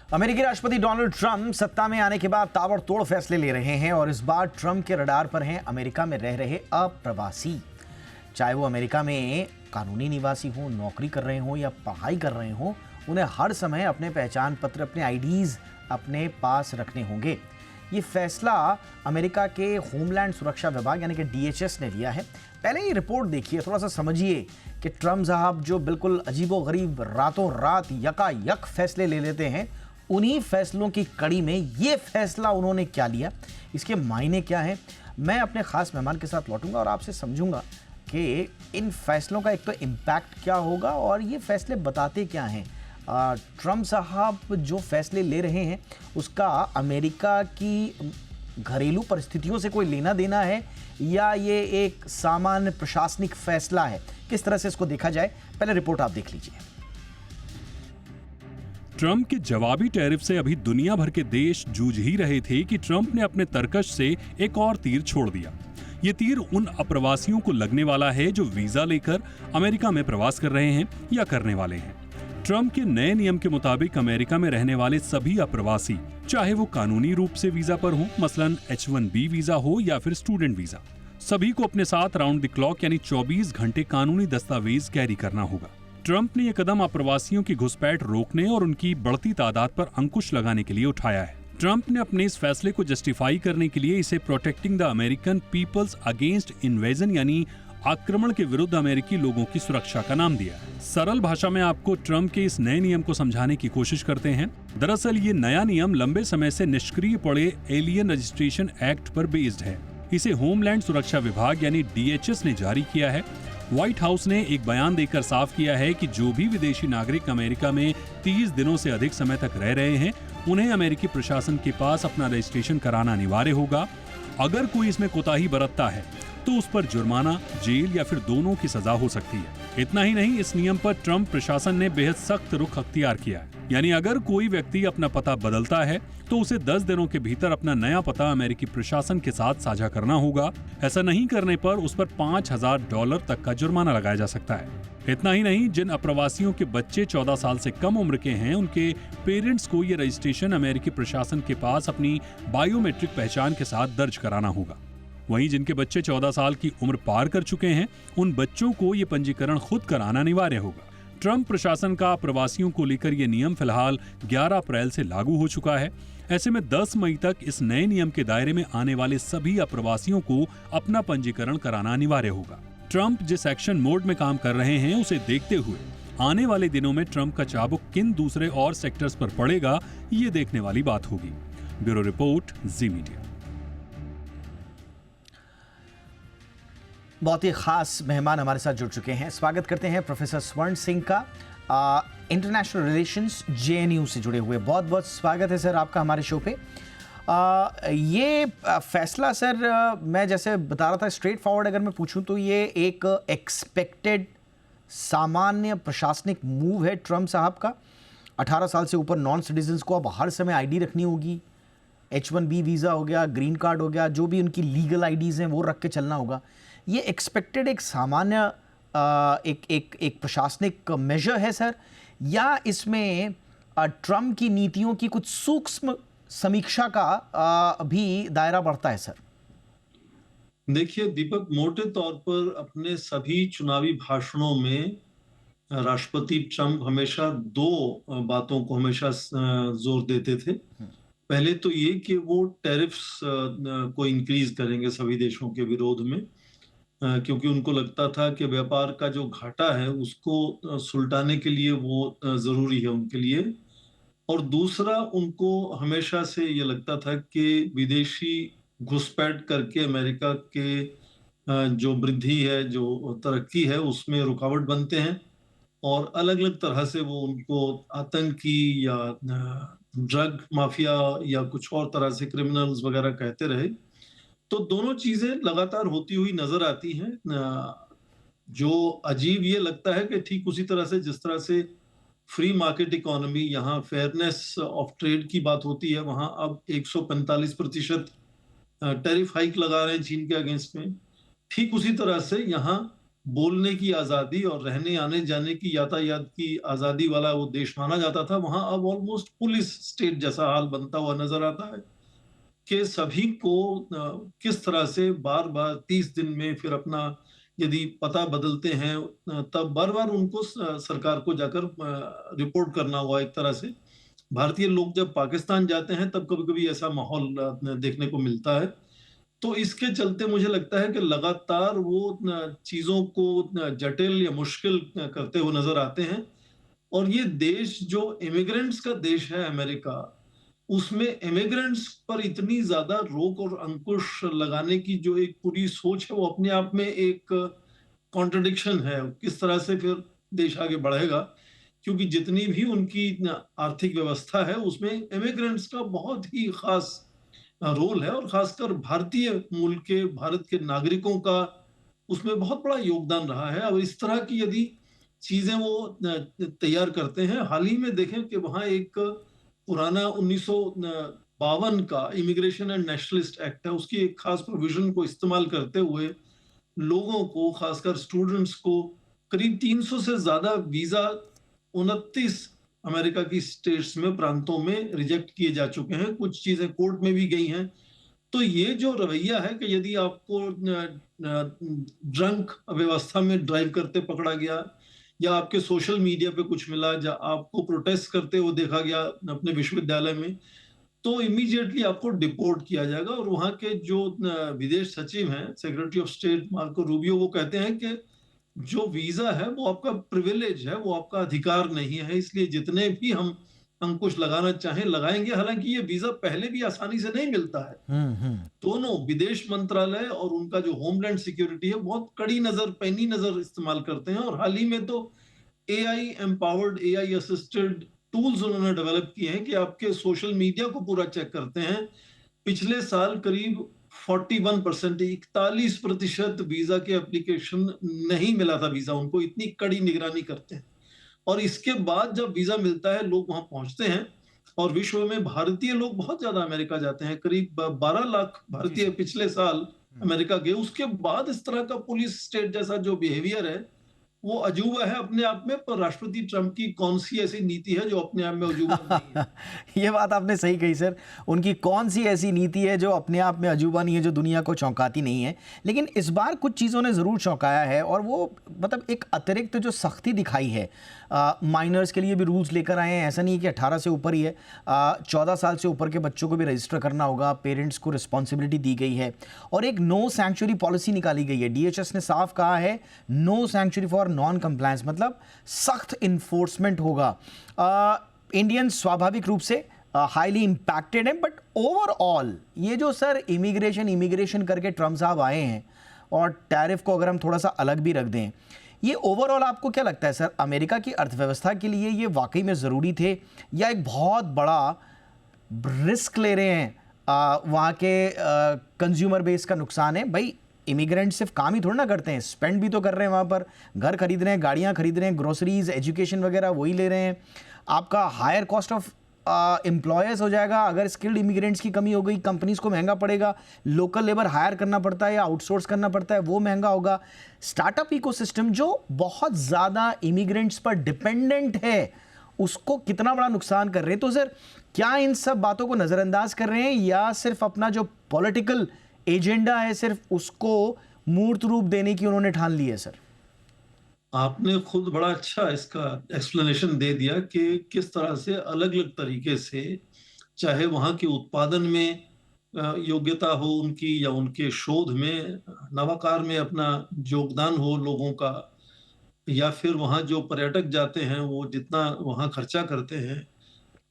अमेरिकी राष्ट्रपति Donald Trump सत्ता में आने के बाद ताबड़तोड़ फैसले ले रहे हैं और इस बार ट्रंप के रडार पर हैं अमेरिका में रह रहे अप्रवासी। चाहे वो अमेरिका में कानूनी निवासी हो, नौकरी कर रहे हो या पढ़ाई कर रहे हो, उन्हें हर समय अपने पहचान पत्र, अपने आईडीज अपने पास रखने होंगे। ये फैसला अमेरिका के होमलैंड सुरक्षा विभाग यानी कि डीएचएस ने लिया है। पहले ये रिपोर्ट देखिए, थोड़ा सा समझिए कि ट्रंप साहब जो बिल्कुल अजीबोगरीब रातों रात यकायक फैसले ले लेते हैं, उन्हीं फैसलों की कड़ी में ये फैसला उन्होंने क्या लिया, इसके मायने क्या हैं। मैं अपने खास मेहमान के साथ लौटूंगा और आपसे समझूंगा कि इन फैसलों का एक तो इम्पैक्ट क्या होगा और ये फैसले बताते क्या हैं। ट्रंप साहब जो फैसले ले रहे हैं उसका अमेरिका की घरेलू परिस्थितियों से कोई लेना देना है या ये एक सामान्य प्रशासनिक फैसला है, किस तरह से इसको देखा जाए, पहले रिपोर्ट आप देख लीजिए। ट्रंप के जवाबी टैरिफ से अभी दुनिया भर के देश जूझ ही रहे थे कि ट्रंप ने अपने तरकश से एक और तीर छोड़ दिया। ये तीर उन अप्रवासियों को लगने वाला है जो वीजा लेकर अमेरिका में प्रवास कर रहे हैं या करने वाले हैं। ट्रंप के नए नियम के मुताबिक अमेरिका में रहने वाले सभी अप्रवासी, चाहे वो कानूनी रूप से वीजा पर हो, मसलन H-1B वीजा हो या फिर स्टूडेंट वीजा, सभी को अपने साथ राउंड द क्लॉक यानी 24 घंटे कानूनी दस्तावेज कैरी करना होगा। ट्रंप ने यह कदम अप्रवासियों की घुसपैठ रोकने और उनकी बढ़ती तादाद पर अंकुश लगाने के लिए उठाया है। ट्रंप ने अपने इस फैसले को जस्टिफाई करने के लिए इसे protecting the American peoples against invasion यानी आक्रमण के विरुद्ध अमेरिकी लोगों की सुरक्षा का नाम दिया। सरल भाषा में आपको ट्रंप के इस नए नियम को समझाने की कोशिश करते हैं। दरअसल ये नया नियम लंबे समय से निष्क्रिय पड़े एलियन रजिस्ट्रेशन एक्ट पर बेस्ड है। इसे होमलैंड सुरक्षा विभाग यानी डीएचएस ने जारी किया है। व्हाइट हाउस ने एक बयान देकर साफ किया है कि जो भी विदेशी नागरिक अमेरिका में 30 दिनों से अधिक समय तक रह रहे हैं, उन्हें अमेरिकी प्रशासन के पास अपना रजिस्ट्रेशन कराना अनिवार्य होगा। अगर कोई इसमें कोताही बरतता है तो उस पर जुर्माना, जेल या फिर दोनों की सजा हो सकती है। इतना ही नहीं, इस नियम पर ट्रंप प्रशासन ने बेहद सख्त रुख अख्तियार किया है। यानी अगर कोई व्यक्ति अपना पता बदलता है तो उसे 10 दिनों के भीतर अपना नया पता अमेरिकी प्रशासन के साथ साझा करना होगा। ऐसा नहीं करने पर उस पर $5,000 तक का जुर्माना लगाया जा सकता है। इतना ही नहीं, जिन अप्रवासियों के बच्चे 14 साल से कम उम्र के हैं, उनके पेरेंट्स को ये रजिस्ट्रेशन अमेरिकी प्रशासन के पास अपनी बायोमेट्रिक पहचान के साथ दर्ज कराना होगा। वहीं जिनके बच्चे 14 साल की उम्र पार कर चुके हैं, उन बच्चों को ये पंजीकरण खुद कराना अनिवार्य होगा। ट्रंप प्रशासन का प्रवासियों को लेकर यह नियम फिलहाल 11 अप्रैल से लागू हो चुका है। ऐसे में 10 मई तक इस नए नियम के दायरे में आने वाले सभी अप्रवासियों को अपना पंजीकरण कराना अनिवार्य होगा। ट्रंप जिस एक्शन मोड में काम कर रहे हैं, उसे देखते हुए आने वाले दिनों में ट्रंप का चाबुक किन दूसरे और सेक्टर्स पर पड़ेगा, ये देखने वाली बात होगी। ब्यूरो रिपोर्ट, जी मीडिया। बहुत ही खास मेहमान हमारे साथ जुड़ चुके हैं। स्वागत करते हैं प्रोफेसर स्वर्ण सिंह का, इंटरनेशनल रिलेशंस जेएनयू से जुड़े हुए। बहुत बहुत स्वागत है सर आपका हमारे शो पे। ये फैसला सर, मैं जैसे बता रहा था, स्ट्रेट फॉरवर्ड अगर मैं पूछूं तो ये एक एक्सपेक्टेड सामान्य प्रशासनिक मूव है ट्रंप साहब का। 18 साल से ऊपर नॉन सिटीजन्स को अब हर समय आईडी रखनी होगी। H-1B वीज़ा हो गया, ग्रीन कार्ड हो गया, जो भी उनकी लीगल आईडीज़ हैं वो रख के चलना होगा। ये एक्सपेक्टेड एक सामान्य एक प्रशासनिक मेजर है सर, या इसमें ट्रंप की नीतियों की कुछ सूक्ष्म समीक्षा का भी दायरा बढ़ता है सर? देखिए दीपक, मोटे तौर पर अपने सभी चुनावी भाषणों में राष्ट्रपति ट्रंप हमेशा 2 बातों को हमेशा जोर देते थे। पहले तो ये कि वो टैरिफ्स को इंक्रीज करेंगे सभी देशों के विरोध में, क्योंकि उनको लगता था कि व्यापार का जो घाटा है उसको सुलटाने के लिए वो जरूरी है उनके लिए। और दूसरा, उनको हमेशा से ये लगता था कि विदेशी घुसपैठ करके अमेरिका के जो वृद्धि है, जो तरक्की है, उसमें रुकावट बनते हैं और अलग अलग तरह से वो उनको आतंकी या ड्रग माफिया या कुछ और तरह से क्रिमिनल्स वगैरह कहते रहे। तो दोनों चीजें लगातार होती हुई नजर आती हैं। जो अजीब ये लगता है कि ठीक उसी तरह से जिस तरह से फ्री मार्केट इकोनॉमी, यहाँ फेयरनेस ऑफ ट्रेड की बात होती है, वहां अब 145% टैरिफ हाइक लगा रहे हैं चीन के अगेंस्ट में। ठीक उसी तरह से यहाँ बोलने की आजादी और रहने आने जाने की यातायात की आजादी वाला वो देश माना जाता था, वहां अब ऑलमोस्ट पुलिस स्टेट जैसा हाल बनता हुआ नजर आता है कि सभी को किस तरह से बार बार 30 दिन में फिर अपना यदि पता बदलते हैं तब बार बार उनको सरकार को जाकर रिपोर्ट करना हुआ एक तरह से। भारतीय लोग जब पाकिस्तान जाते हैं तब कभी कभी ऐसा माहौल देखने को मिलता है। तो इसके चलते मुझे लगता है कि लगातार वो चीजों को जटिल या मुश्किल करते हुए नजर आते हैं। और ये देश जो इमिग्रेंट्स का देश है अमेरिका, उसमें इमिग्रेंट्स पर इतनी ज्यादा रोक और अंकुश लगाने की जो एक पूरी सोच है वो अपने आप में एक कॉन्ट्रडिक्शन है। किस तरह से फिर देश आगे बढ़ेगा, क्योंकि जितनी भी उनकी आर्थिक व्यवस्था है उसमें इमिग्रेंट्स का बहुत ही खास रोल है, और खासकर भारतीय मूल के भारत के नागरिकों का उसमें बहुत बड़ा योगदान रहा है। अब इस तरह की यदि चीजें वो तैयार करते हैं, हाल ही में देखें कि वहां एक पुराना 1952 का इमिग्रेशन एंड नेशनलिस्ट एक्ट है, उसकी एक खास प्रोविजन को इस्तेमाल करते हुए लोगों को, खासकर स्टूडेंट्स को, करीब 300 से ज्यादा वीजा 29 अमेरिका की स्टेट्स में, प्रांतों में रिजेक्ट किए जा चुके हैं। कुछ चीजें कोर्ट में भी गई हैं। तो ये जो रवैया है कि यदि आपको ड्रंक अव्यवस्था में ड्राइव करते पकड़ा गया, या आपके सोशल मीडिया पे कुछ मिला, या आपको प्रोटेस्ट करते हुए देखा गया अपने विश्वविद्यालय में, तो इमीडिएटली आपको डिपोर्ट किया जाएगा। और वहां के जो विदेश सचिव हैं, secretary of state Marco Rubio, वो कहते हैं कि जो वीजा है वो आपका प्रिविलेज है, वो आपका अधिकार नहीं है, इसलिए जितने भी हम अंकुश लगाना चाहें लगाएंगे। हालांकि ये वीजा पहले भी आसानी से नहीं मिलता है। हम्म। दोनों विदेश मंत्रालय और उनका जो होमलैंड सिक्योरिटी है बहुत कड़ी नजर, पैनी नजर इस्तेमाल करते हैं। और हाल ही में तो AI empowered, AI assisted tools उन्होंने डेवलप किए हैं कि आपके सोशल मीडिया को पूरा चेक करते हैं। पिछले साल करीब 41%, 41% वीजा के एप्लीकेशन नहीं मिला था वीजा उनको, इतनी कड़ी निगरानी करते हैं। और इसके बाद जब वीजा मिलता है, लोग वहां पहुंचते हैं। और विश्व में भारतीय लोग बहुत ज्यादा अमेरिका जाते हैं, करीब 12 लाख भारतीय पिछले साल अमेरिका गए। उसके बाद इस तरह का पुलिस स्टेट जैसा जो बिहेवियर है वो अजूबा है अपने आप में। पर राष्ट्रपति ट्रंप की कौन सी ऐसी नीति है जो अपने आप में अजूबा नहीं है? ये बात आपने सही कही सर। उनकी कौन सी ऐसी नीति है जो अपने आप में अजूबा नहीं है, जो दुनिया को चौंकाती नहीं है? लेकिन इस बार कुछ चीज़ों ने ज़रूर चौंकाया है, और वो मतलब एक अतिरिक्त जो सख्ती दिखाई है। माइनर्स के लिए भी रूल्स लेकर आए हैं। ऐसा नहीं है कि 18 से ऊपर ही है, 14 साल से ऊपर के बच्चों को भी रजिस्टर करना होगा। पेरेंट्स को रिस्पॉन्सिबिलिटी दी गई है, और एक नो सैंक्चुरी पॉलिसी निकाली गई है। डीएचएस ने साफ कहा है, no sanctuary for non compliance, मतलब सख्त इन्फोर्समेंट होगा। इंडियंस स्वाभाविक रूप से हाईली इम्पैक्टेड है, बट ओवरऑल ये जो सर इमिग्रेशन करके ट्रम्प साहब आए हैं, और टैरिफ को अगर हम थोड़ा सा अलग भी रख दें, ये ओवरऑल आपको क्या लगता है सर, अमेरिका की अर्थव्यवस्था के लिए ये वाकई में ज़रूरी थे, या एक बहुत बड़ा रिस्क ले रहे हैं? वहाँ के कंज्यूमर बेस का नुकसान है। भाई इमिग्रेंट सिर्फ काम ही थोड़ा ना करते हैं, स्पेंड भी तो कर रहे हैं वहाँ पर, घर खरीद रहे हैं, गाड़ियाँ खरीद रहे हैं, ग्रोसरीज, एजुकेशन वगैरह वही ले रहे हैं। आपका हायर कॉस्ट ऑफ एम्प्लॉयर्स हो जाएगा। अगर स्किल्ड इमिग्रेंट्स की कमी हो गई, कंपनीज को महंगा पड़ेगा। लोकल लेबर हायर करना पड़ता है या आउटसोर्स करना पड़ता है, वो महंगा होगा। स्टार्टअप इकोसिस्टम जो बहुत ज़्यादा इमिग्रेंट्स पर डिपेंडेंट है, उसको कितना बड़ा नुकसान कर रहे हैं। तो सर क्या इन सब बातों को नज़रअंदाज कर रहे हैं, या सिर्फ अपना जो पॉलिटिकल एजेंडा है सिर्फ उसको मूर्त रूप देने की उन्होंने ठान ली है? सर आपने खुद बड़ा अच्छा इसका एक्सप्लेनेशन दे दिया कि किस तरह से अलग अलग तरीके से, चाहे वहाँ के उत्पादन में योग्यता हो उनकी, या उनके शोध में, नवाकार में अपना योगदान हो लोगों का, या फिर वहाँ जो पर्यटक जाते हैं वो जितना वहाँ खर्चा करते हैं,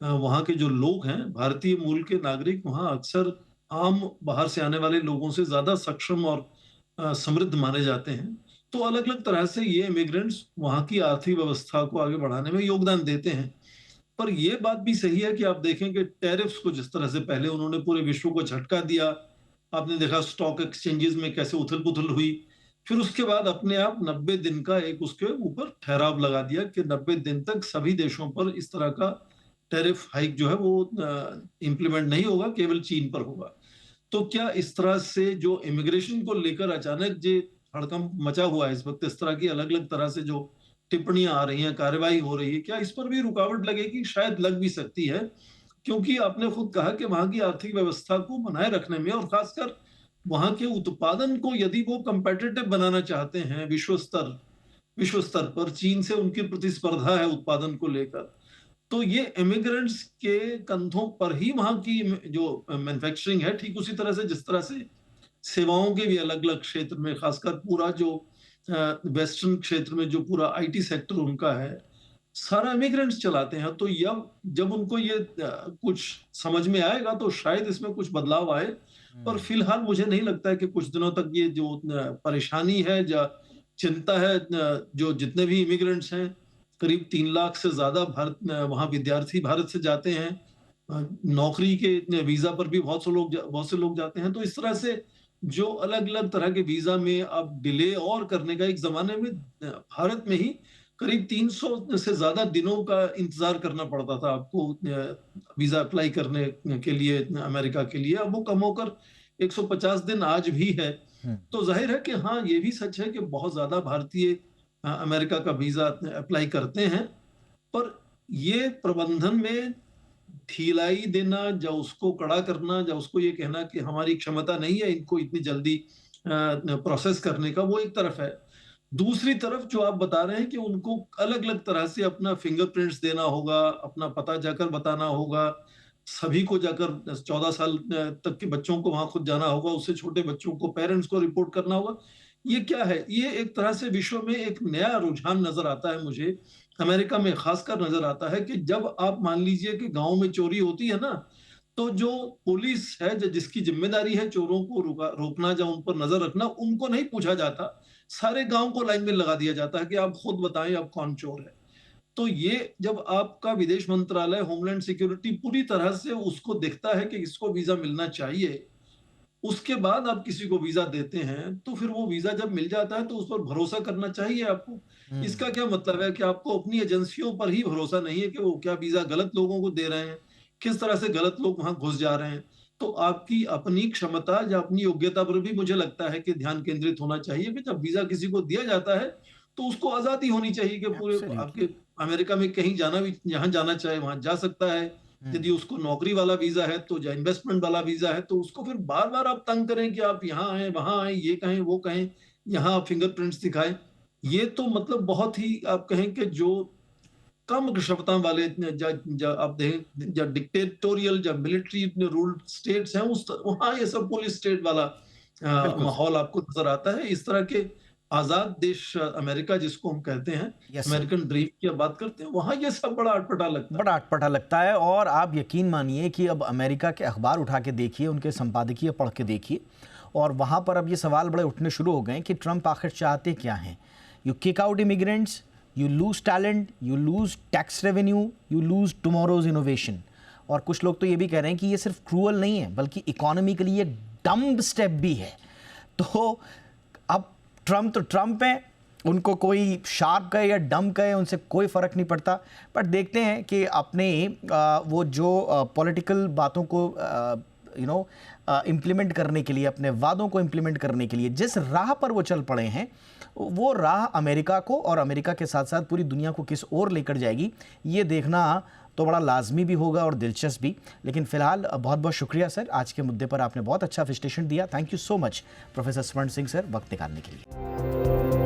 वहाँ के जो लोग हैं भारतीय मूल के नागरिक, वहाँ अक्सर आम बाहर से आने वाले लोगों से ज्यादा सक्षम और समृद्ध माने जाते हैं। तो अलग अलग तरह से ये इमिग्रेंट्स वहाँ की आर्थिक व्यवस्था को आगे बढ़ाने में योगदान देते हैं। पर ये बात भी सही है कि आप देखें कि टैरिफ्स को जिस तरह से पहले उन्होंने पूरे विश्व को झटका दिया, आपने देखा स्टॉक एक्सचेंजेस में कैसे उथल पुथल हुई। फिर उसके बाद अपने आप 90 दिन का एक उसके ऊपर ठहराव लगा दिया कि 90 दिन तक सभी देशों पर इस तरह का टैरिफ हाइक जो है वो इम्प्लीमेंट नहीं होगा, केवल चीन पर होगा। तो क्या इस तरह से जो इमिग्रेशन को लेकर अचानक जो हड़कंप मचा हुआ है इस वक्त, इस तरह की अलग अलग तरह से जो टिप्पणियां आ रही हैं, कार्रवाई हो रही है, क्या इस पर भी रुकावट लगेगी? शायद लग भी सकती है, क्योंकि आपने खुद कहा कि वहां की आर्थिक व्यवस्था को बनाए रखने में और खासकर वहां के उत्पादन को यदि वो कंपेटिटिव बनाना चाहते हैं विश्व स्तर पर, चीन से उनकी प्रतिस्पर्धा है उत्पादन को लेकर, तो ये इमिग्रेंट्स के कंधों पर ही वहां की जो मैन्युफैक्चरिंग है, ठीक उसी तरह से जिस तरह से सेवाओं के भी अलग अलग क्षेत्र में, खासकर पूरा जो वेस्टर्न क्षेत्र में जो पूरा आईटी सेक्टर उनका है, सारा इमिग्रेंट्स चलाते हैं। तो जब उनको ये कुछ समझ में आएगा तो शायद इसमें कुछ बदलाव आए, पर फिलहाल मुझे नहीं लगता है कि कुछ दिनों तक ये जो परेशानी है या चिंता है, जो जितने भी इमिग्रेंट्स हैं, करीब 3 लाख से ज्यादा भारत वहां विद्यार्थी भारत से जाते हैं, नौकरी के वीजा पर भी बहुत से लोग जाते हैं। तो इस तरह से जो अलग अलग तरह के वीजा में अब डिले और करने का, एक जमाने में भारत में ही करीब 300 से ज्यादा दिनों का इंतजार करना पड़ता था आपको वीजा अप्लाई करने के लिए अमेरिका के लिए, अब वो कम होकर 150 दिन आज भी है। तो जाहिर है कि हाँ, ये भी सच है कि बहुत ज्यादा भारतीय अमेरिका का वीजा अप्लाई करते हैं, पर ये प्रबंधन में ढिलाई देना या उसको कड़ा करना या उसको ये कहना कि हमारी क्षमता नहीं है इनको इतनी जल्दी प्रोसेस करने का, वो एक तरफ है। दूसरी तरफ जो आप बता रहे हैं कि उनको अलग अलग तरह से अपना फिंगरप्रिंट्स देना होगा, अपना पता जाकर बताना होगा, सभी को जाकर 14 साल तक के बच्चों को वहां खुद जाना होगा, उससे छोटे बच्चों को पेरेंट्स को रिपोर्ट करना होगा। ये क्या है? ये एक तरह से विश्व में एक नया रुझान नजर आता है मुझे, अमेरिका में खासकर नजर आता है कि जब आप मान लीजिए कि गांव में चोरी होती है ना, तो जो पुलिस है जिसकी जिम्मेदारी है चोरों को रोकना या उन पर नजर रखना, उनको नहीं पूछा जाता, सारे गांव को लाइन में लगा दिया जाता है कि आप खुद बताएं आप कौन चोर है। तो ये जब आपका विदेश मंत्रालय, होमलैंड सिक्योरिटी पूरी तरह से उसको देखता है कि इसको वीजा मिलना चाहिए, उसके बाद आप किसी को वीजा देते हैं, तो फिर वो वीजा जब मिल जाता है तो उस पर भरोसा करना चाहिए आपको। इसका क्या मतलब है कि आपको अपनी एजेंसियों पर ही भरोसा नहीं है कि वो क्या वीजा गलत लोगों को दे रहे हैं, किस तरह से गलत लोग वहां घुस जा रहे हैं। तो आपकी अपनी क्षमता या अपनी योग्यता पर भी मुझे लगता है कि ध्यान केंद्रित होना चाहिए कि जब वीजा किसी को दिया जाता है तो उसको आजादी होनी चाहिए कि पूरे आपके अमेरिका में कहीं जाना भी, जहां जाना चाहे वहां जा सकता है। यदि उसको नौकरी वाला वीजा है तो, या इन्वेस्टमेंट वाला वीजा है तो उसको फिर बार बार आप तंग करें कि आप यहाँ आए वहां आए, ये कहें वो कहें, यहाँ आप फिंगरप्रिंट्स दिखाएं, ये तो मतलब बहुत ही आप कहें कि जो कम क्षमता वाले आप देखें या डिक्टेटोरियल या मिलिट्री रूल स्टेट्स हैं, उस वहां ये सब पुलिस स्टेट वाला माहौल आपको नजर आता है। इस तरह के आजाद देश अमेरिका जिसको हम कहते हैं, अमेरिकन ड्रीम की बात करते हैं, वहां ये सब बड़ा अटपटा लगता है। और आप यकीन मानिए कि अब अमेरिका के अखबार उठा के देखिए, उनके संपादकीय पढ़ के देखिए, और वहां पर अब ये सवाल बड़े उठने शुरू हो गए कि ट्रंप आखिर चाहते क्या हैं। You kick out immigrants, you lose talent, you lose tax revenue, you lose tomorrow's innovation. और कुछ लोग तो ये भी कह रहे हैं कि ये सिर्फ क्रूअल नहीं है बल्कि इकोनॉमिकली एक डम्ब स्टेप भी है। तो अब ट्रंप तो ट्रंप है, उनको कोई शार्प कहे या डम कहे उनसे कोई फ़र्क नहीं पड़ता। बट देखते हैं कि अपने वो जो पॉलिटिकल बातों को इम्प्लीमेंट करने के लिए, अपने वादों को इम्प्लीमेंट करने के लिए जिस राह पर वो चल पड़े हैं, वो राह अमेरिका को और अमेरिका के साथ साथ पूरी दुनिया को किस ओर लेकर जाएगी, ये देखना तो बड़ा लाजमी भी होगा और दिलचस्प भी। लेकिन फिलहाल बहुत बहुत शुक्रिया सर, आज के मुद्दे पर आपने बहुत अच्छा विश्लेषण दिया। Thank you so much professor स्वर्ण सिंह सर, वक्त निकालने के लिए।